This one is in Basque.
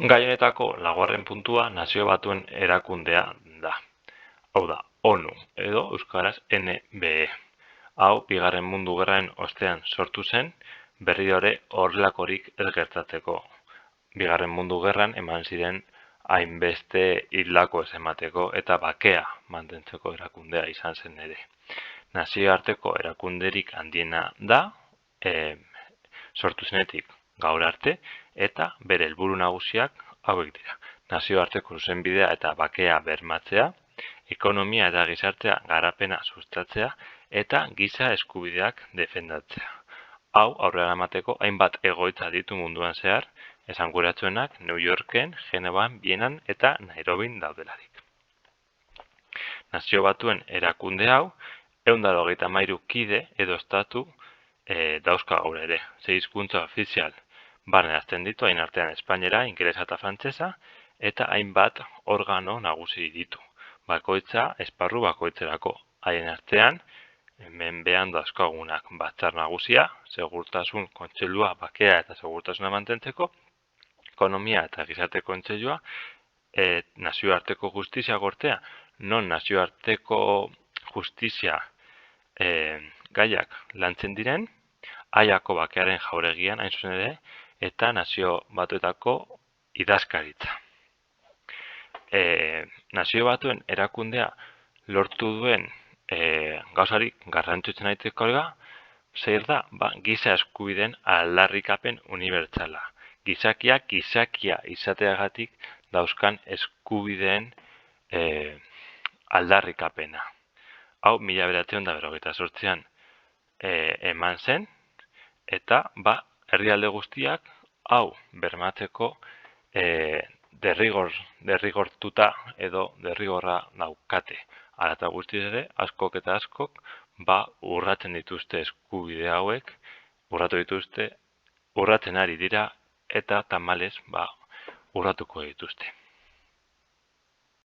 Gai honetako laugarren puntua Nazio Batuen erakundea da. Hau da, ONU edo euskaraz NBE. Hau, Bigarren Mundu Gerraren ostean sortu zen, berriro ere horrelakorik ez gertatzeko. Bigarren Mundu Gerran eman ziren hainbeste hildako ez emateko eta bakea mantentzeko erakundea izan zen ere. Nazioarteko erakunderik handiena da, sortu zenetik gaur arte, eta bere helburu nagusiak hauek dira. Nazioarteko zuzenbidea eta bakea bermatzea, ekonomia eta gizartea garapena sustatzea eta giza eskubideak defendatzea. Hau aurrera eramateko hainbat egoitza ditu munduan zehar, esanguratsuenak New Yorken, Genevan, Vienan eta Nairobin daudelarik. Nazio Batuen erakunde hau 193 kide edo estatu dauzka gaur ere. 6 hizkuntza ofizial barnerazten ditu, hain artean espainera, ingelesa eta frantsesa, eta hainbat organo nagusi ditu. Bakoitza esparru bakoitzerako. Haien artean, menpean dauzkagunak batzar nagusia, segurtasun kontseilua, bakea eta segurtasuna mantentzeko, ekonomia eta gizarte kontseilua, nazioarteko justizia gortea, non nazioarteko justizia gaiak lantzen diren, Haiako bakearen jauregian hain zuzen ere, eta Nazio Batuetako idazkaritza. Nazio Batuen erakundea lortu duen gauzarik garrantzitsuena daitekeela, zer da? Giza eskubideen aldarrikapen unibertsala. Gizakia izateagatik dauzkan eskubideen aldarrikapena. Hau 1998an eman zen, eta herrialde guztiak hau bermatzeko derrigortuta edo derrigorra daukate. Hala eta guztiz ere, askok eta askok urratzen dituzte eskubide hauek, urratzen ari dira eta tamalez urratuko dituzte.